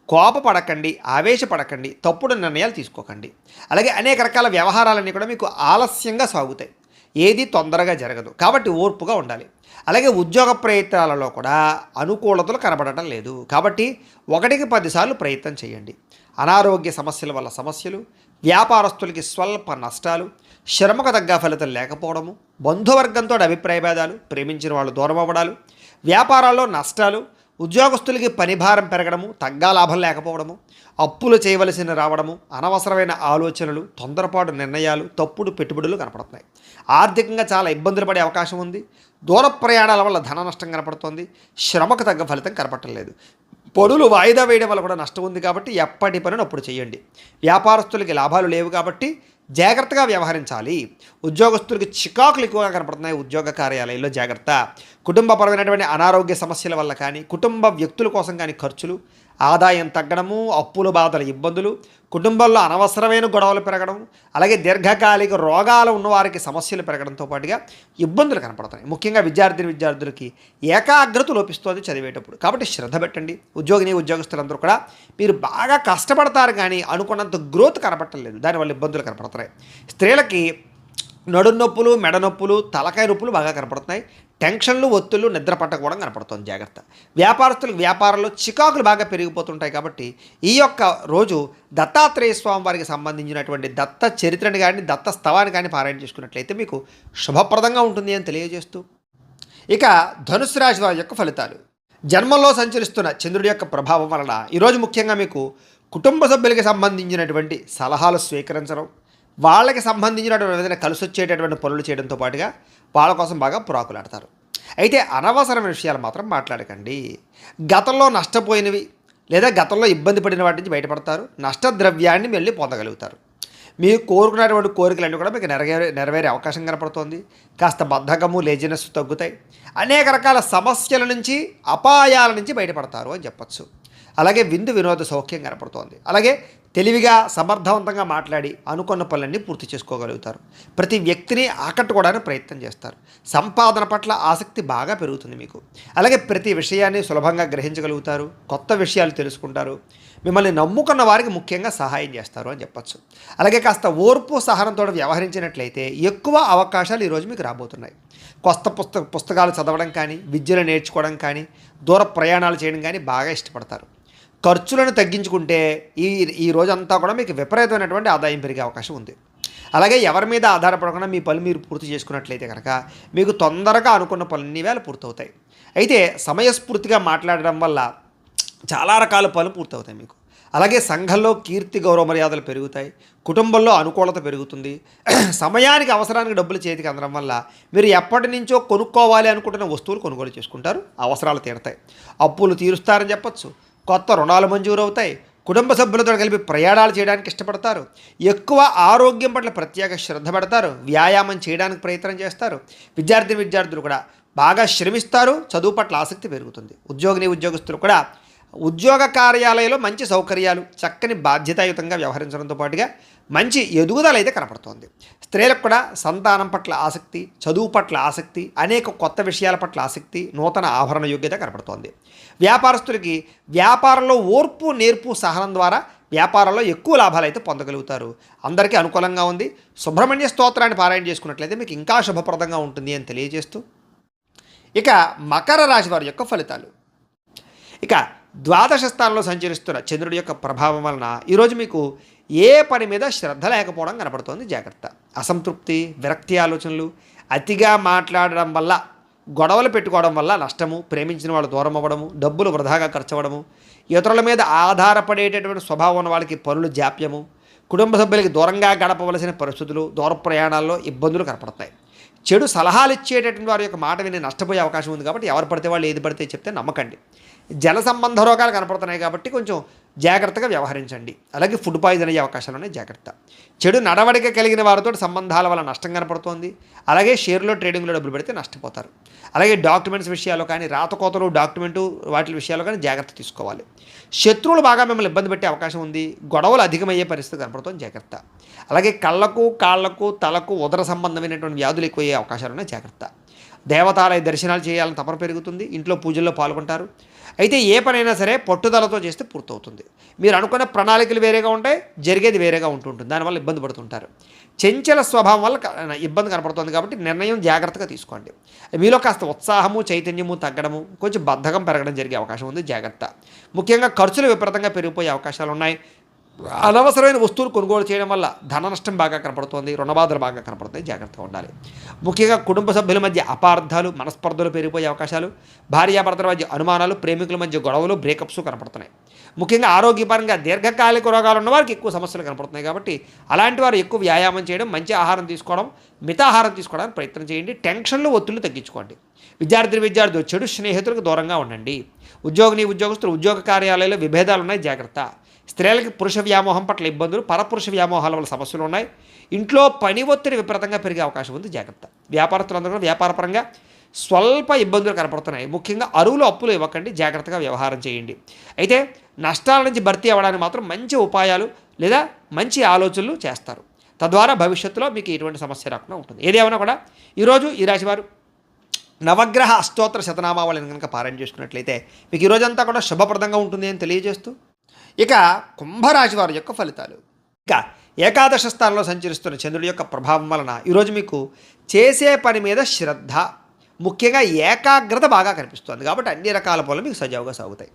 కోపపడకండి, ఆవేశపడకండి, తప్పుడు నిర్ణయాలు తీసుకోకండి. అలాగే అనేక రకాల వ్యవహారాలన్నీ కూడా మీకు ఆలస్యంగా సాగుతాయి. ఏది తొందరగా జరగదు. కాబట్టి ఓర్పుగా ఉండాలి. అలాగే ఉద్యోగ ప్రయత్నాలలో కూడా అనుకూలతలు కనబడటం లేదు. కాబట్టి 1కి 10 సార్లు ప్రయత్నం చేయండి. అనారోగ్య సమస్యల వల్ల సమస్యలు, వ్యాపారస్తులకి స్వల్ప నష్టాలు, శ్రమకు తగ్గ ఫలితం లేకపోవడము, బంధువర్గంతో అభిప్రాయ భేదాలు, ప్రేమించిన వాళ్ళు దూరం అవ్వడాలు, వ్యాపారాల్లో నష్టాలు, ఉద్యోగస్తులకి పని భారం పెరగడము, తగ్గా లాభం లేకపోవడము, అప్పులు చేయవలసిన రావడము, అనవసరమైన ఆలోచనలు, తొందరపాటు నిర్ణయాలు, తప్పుడు పెట్టుబడులు కనపడుతున్నాయి. ఆర్థికంగా చాలా ఇబ్బందులు పడే అవకాశం ఉంది. దూర ప్రయాణాల వల్ల ధన నష్టం కనపడుతోంది. శ్రమకు తగ్గ ఫలితం కనపడలేదు. పనులు వాయిదా వేయడం వల్ల కూడా నష్టం ఉంది. కాబట్టి ఎప్పటి పనిని అప్పుడు చేయండి. వ్యాపారస్తులకి లాభాలు లేవు కాబట్టి జాగ్రత్తగా వ్యవహరించాలి. ఉద్యోగస్తులకి చికాకులు ఎక్కువగా కనపడుతున్నాయి. ఉద్యోగ కార్యాలయంలో జాగ్రత్త. కుటుంబపరమైనటువంటి అనారోగ్య సమస్యల వల్ల కానీ, కుటుంబ వ్యక్తుల కోసం కానీ ఖర్చులు, ఆదాయం తగ్గడము, అప్పుల బాధల ఇబ్బందులు, కుటుంబంలో అనవసరమైన గొడవలు పెరగడం, అలాగే దీర్ఘకాలిక రోగాలు ఉన్నవారికి సమస్యలు పెరగడంతో పాటుగా ఇబ్బందులు కనపడతాయి. ముఖ్యంగా విద్యార్థులకి ఏకాగ్రత లోపిస్తుంది చదివేటప్పుడు. కాబట్టి శ్రద్ధ పెట్టండి. ఉద్యోగస్తులందరూ కూడా మీరు బాగా కష్టపడతారు కానీ అనుకున్నంత గ్రోత్ కనపడలేదు. దానివల్ల ఇబ్బందులు కనపడుతున్నాయి. స్త్రీలకి నడుం నొప్పులు, మెడ నొప్పులు, తలకాయ నొప్పులు బాగా కనపడుతున్నాయి. టెన్షన్లు, ఒత్తులు, నిద్ర పట్టకపోవడం కనపడుతుంది. జాగ్రత్త. వ్యాపారస్తులకు వ్యాపారంలో చికాకులు బాగా పెరిగిపోతుంటాయి. కాబట్టి ఈ యొక్క రోజు దత్తాత్రేయ స్వామి వారికి సంబంధించినటువంటి దత్త చరిత్రని కానీ, దత్త స్తవాన్ని కానీ పారాయణ చేసుకున్నట్లయితే మీకు శుభప్రదంగా ఉంటుంది అని తెలియజేస్తూ, ఇక ధనుసు రాశి వారి యొక్క ఫలితాలు. జన్మంలో సంచరిస్తున్న చంద్రుడి యొక్క ప్రభావం వలన ఈరోజు ముఖ్యంగా మీకు కుటుంబ సభ్యులకి సంబంధించినటువంటి సలహాలు స్వీకరించడం, వాళ్ళకి సంబంధించినటువంటి ఏదైనా కలిసి వచ్చేటటువంటి పనులు చేయడంతో పాటుగా వాళ్ళ కోసం బాగా పురాకులాడతారు. అయితే అనవసరమైన విషయాలు మాత్రం మాట్లాడకండి. గతంలో నష్టపోయినవి లేదా గతంలో ఇబ్బంది పడిన వాటి నుంచి బయటపడతారు. నష్టద్రవ్యాన్ని మళ్ళీ పొందగలుగుతారు. మీరు కోరుకున్నటువంటి కోరికలన్నీ కూడా మీకు నెరవేరే అవకాశం కనపడుతోంది. కాస్త బద్ధకము, లేజినెస్ తగ్గుతాయి. అనేక రకాల సమస్యల నుంచి, అపాయాల నుంచి బయటపడతారు అని చెప్పచ్చు. అలాగే వినోద సౌఖ్యం కనపడుతోంది. అలాగే తెలివిగా, సమర్థవంతంగా మాట్లాడి అనుకున్న పనులన్నీ పూర్తి చేసుకోగలుగుతారు. ప్రతి వ్యక్తిని ఆకట్టుకోవడానికి ప్రయత్నం చేస్తారు. సంపాదన పట్ల ఆసక్తి బాగా పెరుగుతుంది మీకు. అలాగే ప్రతి విషయాన్ని సులభంగా గ్రహించగలుగుతారు. కొత్త విషయాలు తెలుసుకుంటారు. మిమ్మల్ని నమ్ముకున్న వారికి ముఖ్యంగా సహాయం చేస్తారు అని చెప్పచ్చు. అలాగే కాస్త ఓర్పు, సహనంతో వ్యవహరించినట్లయితే ఎక్కువ అవకాశాలు ఈరోజు మీకు రాబోతున్నాయి. కొత్త పుస్తకాలు చదవడం కానీ, విద్యను నేర్చుకోవడం కానీ, దూర ప్రయాణాలు చేయడం కానీ బాగా ఇష్టపడతారు. ఖర్చులను తగ్గించుకుంటే ఈ రోజంతా కూడా మీకు విపరీతమైనటువంటి ఆదాయం పెరిగే అవకాశం ఉంది. అలాగే ఎవరి మీద ఆధారపడకుండా మీ పనులు మీరు పూర్తి చేసుకున్నట్లయితే కనుక మీకు తొందరగా అనుకున్న పనులన్నీ వేళ పూర్తవుతాయి. అయితే సమయస్ఫూర్తిగా మాట్లాడడం వల్ల చాలా రకాల పనులు పూర్తవుతాయి మీకు. అలాగే సంఘంలో కీర్తి, గౌరవ మర్యాదలు పెరుగుతాయి. కుటుంబంలో అనుకూలత పెరుగుతుంది. సమయానికి, అవసరానికి డబ్బులు చేతికి అందడం వల్ల మీరు ఎప్పటి నుంచో కొనుక్కోవాలి అనుకుంటున్న వస్తువులు కొనుగోలు చేసుకుంటారు. అవసరాలు తీరుతాయి. అప్పులు తీరుస్తారని చెప్పచ్చు. కొత్త రుణాలు మంజూరు అవుతాయి. కుటుంబ సభ్యులతో కలిపి ప్రయాణాలు చేయడానికి ఇష్టపడతారు. ఎక్కువ ఆరోగ్యం పట్ల ప్రత్యేక శ్రద్ధ పెడతారు. వ్యాయామం చేయడానికి ప్రయత్నం చేస్తారు. విద్యార్థులు కూడా బాగా శ్రమిస్తారు. చదువు పట్ల ఆసక్తి పెరుగుతుంది. ఉద్యోగస్తులు కూడా ఉద్యోగ కార్యాలయంలో మంచి సౌకర్యాలు, చక్కని బాధ్యతాయుతంగా వ్యవహరించడంతో పాటుగా మంచి ఎదుగుదల అయితే కనపడుతోంది. స్త్రీలకు కూడా సంతానం పట్ల ఆసక్తి, చదువు పట్ల ఆసక్తి, అనేక కొత్త విషయాల పట్ల ఆసక్తి, నూతన ఆభరణ యోగ్యత కనపడుతోంది. వ్యాపారస్తులకి వ్యాపారంలో ఓర్పు, నేర్పు, సహనం ద్వారా వ్యాపారంలో ఎక్కువ లాభాలు అయితే పొందగలుగుతారు. అందరికీ అనుకూలంగా ఉంది. సుబ్రహ్మణ్య స్తోత్రాన్ని పారాయణ చేసుకున్నట్లయితే మీకు ఇంకా శుభప్రదంగా ఉంటుంది అని తెలియజేస్తూ, ఇక మకర రాశి వారి యొక్క ఫలితాలు. ఇక ద్వాదశ స్థానంలో సంచరిస్తున్న చంద్రుడి యొక్క ప్రభావం వలన ఈరోజు మీకు ఏ పని మీద శ్రద్ధ లేకపోవడం కనపడుతోంది. జాగ్రత్త. అసంతృప్తి, విరక్తి ఆలోచనలు, అతిగా మాట్లాడడం వల్ల, గొడవలు పెట్టుకోవడం వల్ల నష్టము, ప్రేమించిన వాళ్ళు దూరం అవ్వడము, డబ్బులు వృధాగా ఖర్చు అవ్వడము, ఇతరుల మీద ఆధారపడేటటువంటి స్వభావం ఉన్న వాళ్ళకి పనులు జాప్యము, కుటుంబ సభ్యులకి దూరంగా గడపవలసిన పరిస్థితులు, దూర ప్రయాణాల్లో ఇబ్బందులు కనపడతాయి. చెడు సలహాలు ఇచ్చేటటువంటి వారి యొక్క మాట విని నష్టపోయే అవకాశం ఉంది కాబట్టి ఎవరు పడితే వాళ్ళు ఏది పడితే చెప్తే నమ్మకండి. జల సంబంధ రోగాలు కనపడుతున్నాయి కాబట్టి కొంచెం జాగ్రత్తగా వ్యవహరించండి. అలాగే ఫుడ్ పాయిజన్ అయ్యే అవకాశాలు ఉన్నాయి. జాగ్రత్త. చెడు నడవడిక కలిగిన వారితో సంబంధాల వల్ల నష్టం కనపడుతోంది. అలాగే షేర్లో ట్రేడింగ్లో డబ్బులు పెడితే నష్టపోతారు. అలాగే డాక్యుమెంట్స్ విషయాల్లో కానీ, రాతకోతలు డాక్యుమెంటు వాటి విషయాల్లో కానీ జాగ్రత్త తీసుకోవాలి. శత్రువులు బాగా మిమ్మల్ని ఇబ్బంది పెట్టే అవకాశం ఉంది. గొడవలు అధికమయ్యే పరిస్థితి కనపడుతుంది. జాగ్రత్త. అలాగే కళ్ళకు, కాళ్లకు, తలకు ఉదర సంబంధమైనటువంటి వ్యాధులు ఎక్కువయ్యే అవకాశాలు ఉన్నాయి. జాగ్రత్త. దేవతాలయ దర్శనాలు చేయాలని తపన పెరుగుతుంది. ఇంట్లో పూజల్లో పాల్గొంటారు. అయితే ఏ పనైనా సరే పట్టుదలతో చేస్తే పూర్తవుతుంది. మీరు అనుకున్న ప్రణాళికలు వేరేగా ఉంటాయి, జరిగేది వేరేగా ఉంటుంటుంది. దానివల్ల ఇబ్బంది పడుతుంటారు. చంచల స్వభావం వల్ల ఇబ్బంది కనపడుతుంది కాబట్టి నిర్ణయం జాగ్రత్తగా తీసుకోండి. మీలో కాస్త ఉత్సాహము, చైతన్యము తగ్గడము, కొంచెం బద్ధకం పెరగడం జరిగే అవకాశం ఉంది. జాగ్రత్త. ముఖ్యంగా ఖర్చులు విపరీతంగా పెరిగిపోయే అవకాశాలు ఉన్నాయి. అనవసరమైన వస్తువులు కొనుగోలు చేయడం వల్ల ధన నష్టం బాగా కనపడుతోంది. రుణబాధలు బాగా కనపడుతుంది. జాగ్రత్తగా ఉండాలి. ముఖ్యంగా కుటుంబ సభ్యుల మధ్య అపార్థాలు, మనస్పర్ధలు పెరిగిపోయే అవకాశాలు, భార్యాభర్తల మధ్య అనుమానాలు, ప్రేమికుల మధ్య గొడవలు, బ్రేకప్స్ కనపడుతున్నాయి. ముఖ్యంగా ఆరోగ్యపరంగా దీర్ఘకాలిక రోగాలు ఉన్న వారికి ఎక్కువ సమస్యలు కనపడుతున్నాయి కాబట్టి అలాంటి వారు ఎక్కువ వ్యాయామం చేయడం, మంచి ఆహారం తీసుకోవడం, మితాహారం తీసుకోవడానికి ప్రయత్నం చేయండి. టెన్షన్లు, ఒత్తిళ్లు తగ్గించుకోండి. విద్యార్థులు చెడు స్నేహితులకు దూరంగా ఉండండి. ఉద్యోగస్తులు ఉద్యోగ కార్యాలయాల్లో విభేదాలు ఉన్నాయి. జాగ్రత్త. స్త్రీలకి పురుష వ్యామోహం పట్ల ఇబ్బందులు, పరపురుష వ్యామోహాల వల్ల సమస్యలు ఉన్నాయి. ఇంట్లో పని ఒత్తిడి విపరీతంగా పెరిగే అవకాశం ఉంది. జాగ్రత్త. వ్యాపారస్తులందరూ కూడా వ్యాపారపరంగా స్వల్ప ఇబ్బందులు కనపడుతున్నాయి. ముఖ్యంగా అరువులు, అప్పులు ఇవ్వకండి. జాగ్రత్తగా వ్యవహారం చేయండి. అయితే నష్టాల నుంచి భర్తీ అవ్వడానికి మాత్రం మంచి ఉపాయాలు లేదా మంచి ఆలోచనలు చేస్తారు. తద్వారా భవిష్యత్తులో మీకు ఎటువంటి సమస్య రాకుండా ఉంటుంది. ఏదేమైనా కూడా ఈరోజు ఈ రాశివారు నవగ్రహ అష్టోత్తర శతనామావళిని కనుక పారాయణ చేసుకున్నట్లయితే మీకు ఈరోజంతా కూడా శుభప్రదంగా ఉంటుంది అని తెలియజేస్తూ, ఇక కుంభరాశి వారి యొక్క ఫలితాలు. ఇక ఏకాదశ స్థానంలో సంచరిస్తున్న చంద్రుడి యొక్క ప్రభావం వలన ఈరోజు మీకు చేసే పని మీద శ్రద్ధ, ముఖ్యంగా ఏకాగ్రత బాగా కనిపిస్తుంది. కాబట్టి అన్ని రకాల పనులు మీకు సజావుగా సాగుతాయి.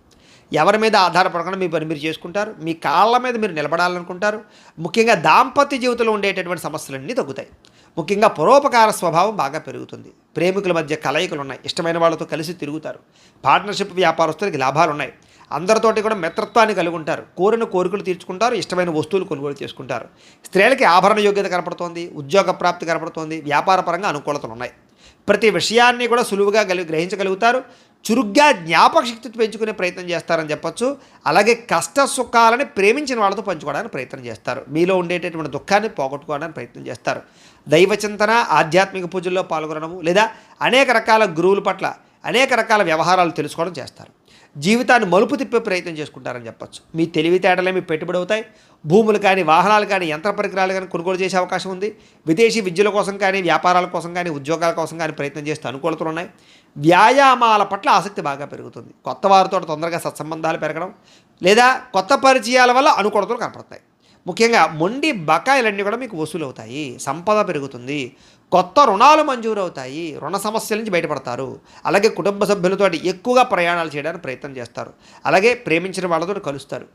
ఎవరి మీద ఆధారపడకుండా మీ పని మీరు చేసుకుంటారు. మీ కాళ్ళ మీద మీరు నిలబడాలనుకుంటారు. ముఖ్యంగా దాంపత్య జీవితంలో ఉండేటటువంటి సమస్యలన్నీ తగ్గుతాయి. ముఖ్యంగా పరోపకార స్వభావం బాగా పెరుగుతుంది. ప్రేమికుల మధ్య కలయికలు ఉన్నాయి. ఇష్టమైన వాళ్ళతో కలిసి తిరుగుతారు. పార్ట్నర్షిప్ వ్యాపారస్తులకి లాభాలు ఉన్నాయి. అందరితోటి కూడా మిత్రత్వాన్ని కలిగి ఉంటారు. కోరిన కోరికలు తీర్చుకుంటారు. ఇష్టమైన వస్తువులు కొనుగోలు చేసుకుంటారు. స్త్రీలకి ఆభరణ యోగ్యత కనపడుతోంది. ఉద్యోగ ప్రాప్తి కనపడుతోంది. వ్యాపార పరంగా అనుకూలతలు ఉన్నాయి. ప్రతి విషయాన్ని కూడా సులువుగా గ్రహించగలుగుతారు. చురుగ్గా జ్ఞాపక శక్తి పెంచుకునే ప్రయత్నం చేస్తారని చెప్పొచ్చు. అలాగే కష్ట సుఖాలని ప్రేమించిన వాళ్ళతో పంచుకోవడానికి ప్రయత్నం చేస్తారు. మీలో ఉండేటటువంటి దుఃఖాన్ని పోగొట్టుకోవడానికి ప్రయత్నం చేస్తారు. దైవచింతన, ఆధ్యాత్మిక పూజల్లో పాల్గొనడము లేదా అనేక రకాల గురువుల పట్ల అనేక రకాల వ్యవహారాలు తెలుసుకోవడం చేస్తారు. జీవితాన్ని మలుపు తిప్పే ప్రయత్నం చేసుకుంటారని చెప్పొచ్చు. మీ తెలివితేటలే మీ పెట్టుబడి అవుతాయి. భూములు కానీ, వాహనాలు కానీ, యంత్ర పరికరాలు కానీ కొనుగోలు చేసే అవకాశం ఉంది. విదేశీ విద్యల కోసం కానీ, వ్యాపారాల కోసం కానీ, ఉద్యోగాల కోసం కానీ ప్రయత్నం చేస్తే అనుకూలతలు ఉన్నాయి. వ్యాయామాల పట్ల ఆసక్తి బాగా పెరుగుతుంది. కొత్త వారితో తొందరగా సత్సంబంధాలు పెరగడం లేదా కొత్త పరిచయాల వల్ల అనుకూలతలు కనపడతాయి. ముఖ్యంగా మొండి బకాయిలన్నీ కూడా మీకు వసూలు అవుతాయి. సంపద పెరుగుతుంది. కొత్త రుణాలు మంజూరు అవుతాయి. రుణ సమస్యల నుంచి బయటపడతారు. అలాగే కుటుంబ సభ్యులతో ఎక్కువగా ప్రయాణాలు చేయడానికి ప్రయత్నం చేస్తారు. అలాగే ప్రేమించిన వాళ్ళతో కలుస్తారు.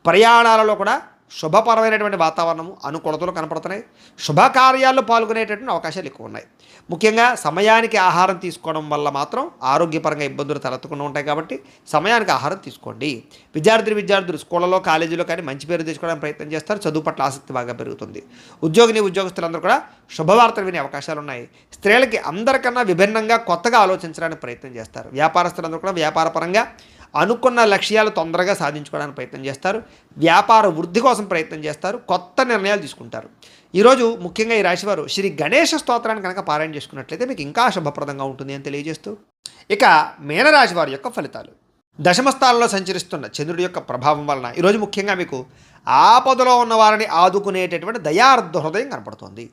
ప్రయాణాలలో కూడా శుభపరమైనటువంటి వాతావరణము, అనుకూలతలు కనపడుతున్నాయి. శుభకార్యాల్లో పాల్గొనేటటువంటి అవకాశాలు ఎక్కువ ఉన్నాయి. ముఖ్యంగా సమయానికి ఆహారం తీసుకోవడం వల్ల మాత్రం ఆరోగ్యపరంగా ఇబ్బందులు తలెత్తకుండా ఉంటాయి. కాబట్టి సమయానికి ఆహారం తీసుకోండి. విద్యార్థులు స్కూళ్ళలో, కాలేజీలో కానీ మంచి పేరు తెచ్చుకోవడానికి ప్రయత్నం చేస్తారు. చదువు పట్ల ఆసక్తి బాగా పెరుగుతుంది. ఉద్యోగస్తులందరూ కూడా శుభవార్తలు వినే అవకాశాలు ఉన్నాయి. స్త్రీలకి అందరికన్నా విభిన్నంగా కొత్తగా ఆలోచించడానికి ప్రయత్నం చేస్తారు. వ్యాపారస్తులందరూ కూడా వ్యాపారపరంగా అనుకున్న లక్ష్యాలు తొందరగా సాధించుకోవడానికి ప్రయత్నం చేస్తారు. వ్యాపార వృద్ధి కోసం ప్రయత్నం చేస్తారు. కొత్త నిర్ణయాలు తీసుకుంటారు. ఈరోజు ముఖ్యంగా ఈ రాశివారు శ్రీ గణేష స్తోత్రాన్ని కనుక పారాయణ చేసుకున్నట్లయితే మీకు ఇంకా శుభప్రదంగా ఉంటుంది అని తెలియజేస్తూ, ఇక మీనరాశి వారి యొక్క ఫలితాలు. దశమస్థానంలో సంచరిస్తున్న చంద్రుడి యొక్క ప్రభావం వలన ఈరోజు ముఖ్యంగా మీకు ఆపదలో ఉన్న వారిని ఆదుకునేటటువంటి దయార్థ హృదయం కనపడుతుంది.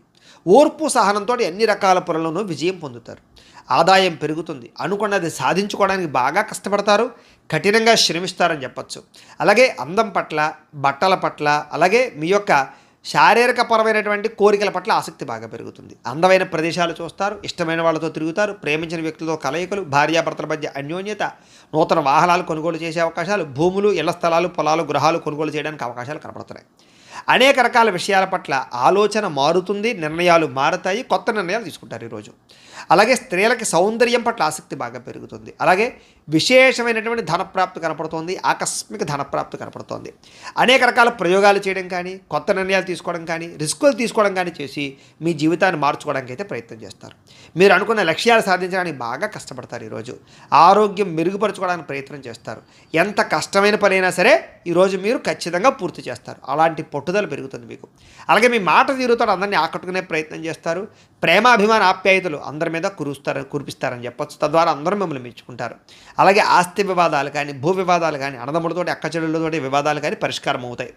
ఓర్పు సహనంతో అన్ని రకాల పనులను విజయం పొందుతారు. ఆదాయం పెరుగుతుంది. అనుకున్నది సాధించుకోవడానికి బాగా కష్టపడతారు. కఠినంగా శ్రమిస్తారని చెప్పచ్చు. అలాగే అందం పట్ల, బట్టల పట్ల, అలాగే మీ యొక్క శారీరకపరమైనటువంటి కోరికల పట్ల ఆసక్తి బాగా పెరుగుతుంది. అందమైన ప్రదేశాలు చూస్తారు, ఇష్టమైన వాళ్ళతో తిరుగుతారు, ప్రేమించిన వ్యక్తులతో కలయికలు, భార్యాభర్తల మధ్య అన్యోన్యత, నూతన వాహనాలు కొనుగోలు చేసే అవకాశాలు, భూములు, ఇళ్ల స్థలాలు, పొలాలు, గృహాలు కొనుగోలు చేయడానికి అవకాశాలు కనబడుతున్నాయి. అనేక రకాల విషయాల పట్ల ఆలోచన మారుతుంది, నిర్ణయాలు మారుతాయి, కొత్త నిర్ణయాలు తీసుకుంటారు ఈరోజు. అలాగే స్త్రీలకి సౌందర్యం పట్ల ఆసక్తి బాగా పెరుగుతుంది. అలాగే విశేషమైనటువంటి ధనప్రాప్తి కనపడుతోంది, ఆకస్మిక ధనప్రాప్తి కనపడుతోంది. అనేక రకాల ప్రయోగాలు చేయడం కానీ, కొత్త నిర్ణయాలు తీసుకోవడం కానీ, రిస్కులు తీసుకోవడం కానీ చేసి మీ జీవితాన్ని మార్చుకోవడానికి అయితే ప్రయత్నం చేస్తారు. మీరు అనుకున్న లక్ష్యాలు సాధించడానికి బాగా కష్టపడతారు ఈరోజు. ఆరోగ్యం మెరుగుపరచుకోవడానికి ప్రయత్నం చేస్తారు. ఎంత కష్టమైన పనైనా సరే ఈరోజు మీరు ఖచ్చితంగా పూర్తి చేస్తారు. అలాంటి పట్టుదల పెరుగుతుంది మీకు. అలాగే మీ మాట తీరుతో అందరినీ ఆకట్టుకునే ప్రయత్నం చేస్తారు. ప్రేమాభిమాన ఆప్యాయతలు అందరి మీద కురిపిస్తారని చెప్పొచ్చు. తద్వారా అందరూ మిమ్మల్ని మెచ్చుకుంటారు. అలాగే ఆస్తి వివాదాలు కానీ, భూ వివాదాలు కానీ, అన్నదమ్ములతోటి అక్కచెల్లెళ్ళతోటి వివాదాలు కానీ పరిష్కారం అవుతాయి.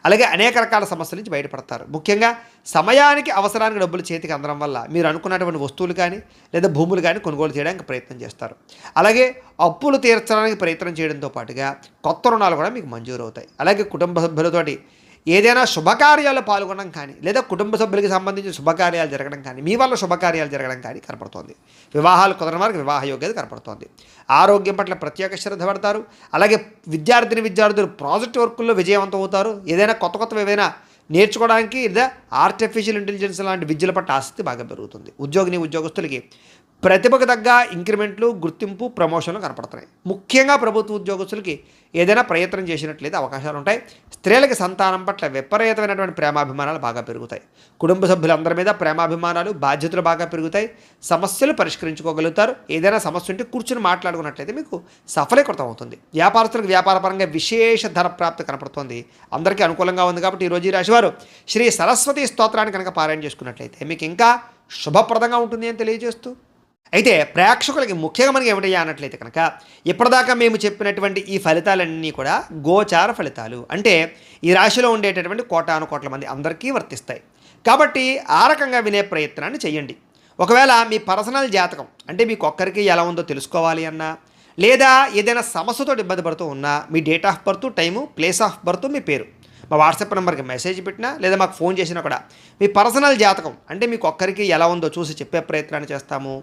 అలాగే అనేక రకాల సమస్యల నుంచి బయటపడతారు. ముఖ్యంగా సమయానికి అవసరానికి డబ్బులు చేతికి అందడం వల్ల మీరు అనుకున్నటువంటి వస్తువులు కానీ లేదా భూములు కానీ కొనుగోలు చేయడానికి ప్రయత్నం చేస్తారు. అలాగే అప్పులు తీర్చడానికి ప్రయత్నం చేయడంతో పాటుగా కొత్త రుణాలు కూడా మీకు మంజూరు అవుతాయి. అలాగే కుటుంబ సభ్యులతోటి ఏదైనా శుభకార్యాలు పాల్గొనడం కానీ లేదా కుటుంబ సభ్యులకి సంబంధించిన శుభకార్యాలు జరగడం కానీ, మీ వల్ల శుభకార్యాలు జరగడం కానీ కనపడుతోంది. వివాహాలు కుదరని వారికి వివాహ యోగ్యత కనపడుతోంది. ఆరోగ్యం పట్ల ప్రత్యేక శ్రద్ధ పడతారు. అలాగే విద్యార్థులు ప్రాజెక్ట్ వర్కుల్లో విజయవంతం అవుతారు. ఏదైనా కొత్త ఏవైనా నేర్చుకోవడానికి లేదా ఆర్టిఫిషియల్ ఇంటెలిజెన్స్ లాంటి విద్యల పట్ల ఆసక్తి బాగా పెరుగుతుంది. ఉద్యోగస్తులకి ప్రతిభకు తగ్గ ఇంక్రిమెంట్లు, గుర్తింపు, ప్రమోషన్లు కనపడుతున్నాయి. ముఖ్యంగా ప్రభుత్వ ఉద్యోగస్తులకి ఏదైనా ప్రయత్నం చేసినట్లయితే అవకాశాలు ఉంటాయి. స్త్రీలకి సంతానం పట్ల విపరీతమైనటువంటి ప్రేమాభిమానాలు బాగా పెరుగుతాయి. కుటుంబ సభ్యులందరి మీద ప్రేమాభిమానాలు, బాధ్యతలు బాగా పెరుగుతాయి. సమస్యలు పరిష్కరించుకోగలుగుతారు. ఏదైనా సమస్య ఉంటే కూర్చుని మాట్లాడుకున్నట్లయితే మీకు సఫలీకృతం అవుతుంది. వ్యాపారస్తులకు వ్యాపారపరంగా విశేష ధన ప్రాప్తి కనపడుతుంది. అందరికీ అనుకూలంగా ఉంది. కాబట్టి ఈరోజు ఈ రాశివారు శ్రీ సరస్వతి స్తోత్రాన్ని కనుక పారాయణ చేసుకున్నట్లయితే మీకు ఇంకా శుభప్రదంగా ఉంటుంది అని తెలియజేస్తూ, అయితే ప్రేక్షకులకి ముఖ్యంగా మనకి ఏమిటయ్యా అన్నట్లయితే కనుక ఇప్పటిదాకా మేము చెప్పినటువంటి ఈ ఫలితాలన్నీ కూడా గోచార ఫలితాలు. అంటే ఈ రాశిలో ఉండేటటువంటి కోటాను కోట్ల మంది అందరికీ వర్తిస్తాయి. కాబట్టి ఆ రకంగా వినే ప్రయత్నాన్ని చేయండి. ఒకవేళ మీ పర్సనల్ జాతకం అంటే మీకు ఒక్కరికి ఎలా ఉందో తెలుసుకోవాలి అన్నా, లేదా ఏదైనా సమస్యతో ఇబ్బంది పడుతూ ఉన్నా, మీ date of birth, time, place of birth, మీ పేరు మా వాట్సాప్ నెంబర్కి మెసేజ్ పెట్టినా లేదా మాకు ఫోన్ చేసినా కూడా మీ పర్సనల్ జాతకం అంటే మీకు ఒక్కరికి ఎలా ఉందో చూసి చెప్పే ప్రయత్నాన్ని చేస్తాము.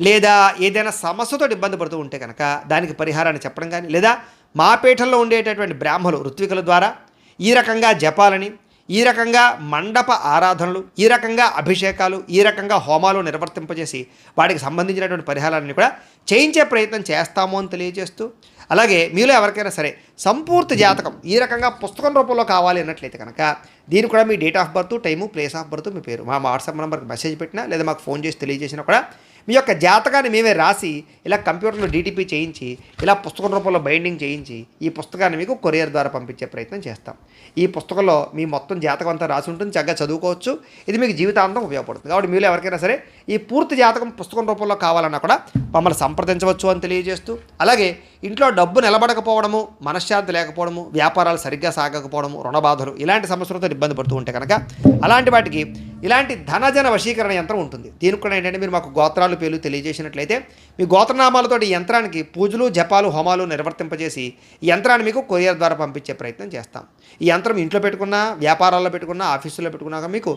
లేదా ఏదైనా సమస్యతో ఇబ్బంది పడుతూ ఉంటే కనుక దానికి పరిహారాన్ని చెప్పడం కానీ, లేదా మా పీఠంలో ఉండేటటువంటి బ్రాహ్మలు ఋత్వికుల ద్వారా ఈ రకంగా జపాలని, ఈ రకంగా మండప ఆరాధనలు, ఈ రకంగా అభిషేకాలు, ఈ రకంగా హోమాలు నిర్వర్తింపజేసి వాటికి సంబంధించినటువంటి పరిహారాన్ని కూడా చేయించే ప్రయత్నం చేస్తాము అని తెలియజేస్తూ, అలాగే మీలో ఎవరికైనా సరే సంపూర్తి జాతకం ఈ రకంగా పుస్తకం రూపంలో కావాలి అన్నట్లయితే కనుక దీనికి కూడా మీ date of birth, time, place of birth, మీ పేరు మా వాట్సాప్ నెంబర్కి మెసేజ్ పెట్టినా లేదా మాకు ఫోన్ చేసి తెలియజేసినా కూడా మీ యొక్క జాతకాన్ని మేమే రాసి ఇలా కంప్యూటర్లో డీటీపీ చేయించి ఇలా పుస్తకం రూపంలో బైండింగ్ చేయించి ఈ పుస్తకాన్ని మీకు కొరియర్ ద్వారా పంపించే ప్రయత్నం చేస్తాం. ఈ పుస్తకంలో మీ మొత్తం జాతకం అంతా రాసి ఉంటుంది, చక్కగా చదువుకోవచ్చు. ఇది మీకు జీవితాంతం ఉపయోగపడుతుంది. కాబట్టి మీరు ఎవరికైనా సరే ఈ పూర్తి జాతకం పుస్తకం రూపంలో కావాలన్నా కూడా మమ్మల్ని సంప్రదించవచ్చు అని తెలియజేస్తూ, అలాగే ఇంట్లో డబ్బు నిలబడకపోవడము, మనశ్శాంతి లేకపోవడము, వ్యాపారాలు సరిగ్గా సాగకపోవడము, రుణబాధలు ఇలాంటి సమస్యలతో ఇబ్బంది పడుతూ ఉంటే కనుక అలాంటి వాటికి ఇలాంటి ధనజన వశీకరణ యంత్రం ఉంటుంది. దీనికి కూడా ఏంటంటే మీరు మాకు గోత్రాలు పేర్లు తెలియజేసినట్లయితే మీ గోత్రనామాలతో ఈ యంత్రానికి పూజలు, జపాలు, హోమాలు నిర్వర్తింపజేసి ఈ యంత్రాన్ని మీకు కొరియర్ ద్వారా పంపించే ప్రయత్నం చేస్తాం. ఈ యంత్రం ఇంట్లో పెట్టుకున్నా, వ్యాపారాల్లో పెట్టుకున్నా, ఆఫీసుల్లో పెట్టుకున్నాక మీకు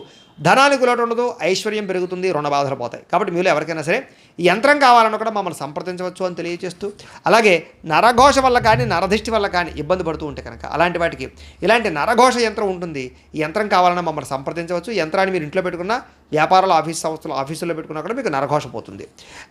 ధనానికి లోటు ఉండదు, ఐశ్వర్యం పెరుగుతుంది, రుణ బాధలు పోతాయి. కాబట్టి మీరు ఎవరికైనా సరే ఈ యంత్రం కావాలన్నా కూడా మమ్మల్ని సంప్రదించవచ్చు అని తెలియజేస్తూ, అలాగే నరఘోష వల్ల కానీ నరదిష్టి వల్ల కానీ ఇబ్బంది పడుతూ ఉంటే కనుక అలాంటి వాటికి ఇలాంటి నరఘోష యంత్రం ఉంటుంది. ఈ యంత్రం కావాలన్నా మమ్మల్ని సంప్రదించవచ్చు. ఈ యంత్రాన్ని మీరు ఇంట్లో పెట్టుకున్న, వ్యాపారాలు, ఆఫీసుల్లో పెట్టుకున్నా కూడా మీకు నరఘోష పోతుంది.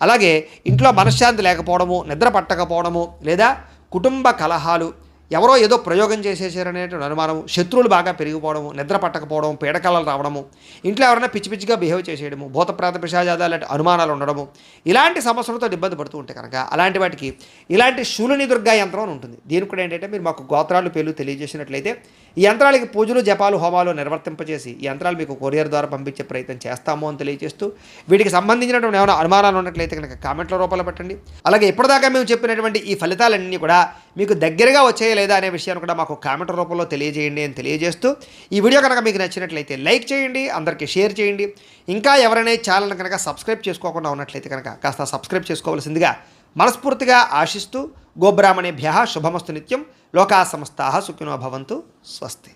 అలాగే ఇంట్లో మనశ్శాంతి లేకపోవడము, నిద్ర పట్టకపోవడము, లేదా కుటుంబ కలహాలు, ఎవరో ఏదో ప్రయోగం చేసేసారనేటువంటి అనుమానము, శత్రువులు బాగా పెరిగిపోవడము, నిద్ర పట్టకపోవడం, పీడకలలు రావడము, ఇంట్లో ఎవరైనా పిచ్చి పిచ్చిగా బిహేవ్ చేసేయడము, భూత ప్రేత పిశాచాలు లాంటి అనుమానాలు ఉండడము, ఇలాంటి సమస్యలతో ఇబ్బంది పడుతూ ఉంటే కనుక అలాంటి వాటికి ఇలాంటి శూలిని దుర్గా యంత్రం అని ఉంటుంది. దీనికి కూడా ఏంటంటే మీరు మాకు గోత్రాలు పేర్లు తెలియజేసినట్లయితే ఈ యంత్రాలకి పూజలు, జపాలు, హోమాలు నిర్వర్తింపజేసి ఈ యంత్రాలు మీకు కొరియర్ ద్వారా పంపించే ప్రయత్నం చేస్తాము అని తెలియజేస్తూ, వీటికి సంబంధించినటువంటి ఏమైనా అనుమానాలు ఉన్నట్లయితే కనుక కామెంట్ల రూపంలో పెట్టండి. అలాగే ఇప్పటిదాకా మేము చెప్పినటువంటి ఈ ఫలితాలన్నీ కూడా మీకు దగ్గరగా వచ్చాయా లేదా అనే విషయాన్ని కూడా మాకు కామెంట్ రూపంలో తెలియజేయండి అని తెలియజేస్తూ, ఈ వీడియో కనుక మీకు నచ్చినట్లయితే లైక్ చేయండి, అందరికీ షేర్ చేయండి. ఇంకా ఎవరైనా ఛానల్ కనుక సబ్స్క్రైబ్ చేసుకోకుండా ఉన్నట్లయితే కనుక కాస్త సబ్స్క్రైబ్ చేసుకోవాల్సిందిగా మనస్ఫూర్తిగా ఆశిస్తూ, గోబ్రాహ్మణేభ్యః శుభమస్తు నిత్యం, లోకా సమస్తాః సుఖినో భవంతు, స్వస్తి.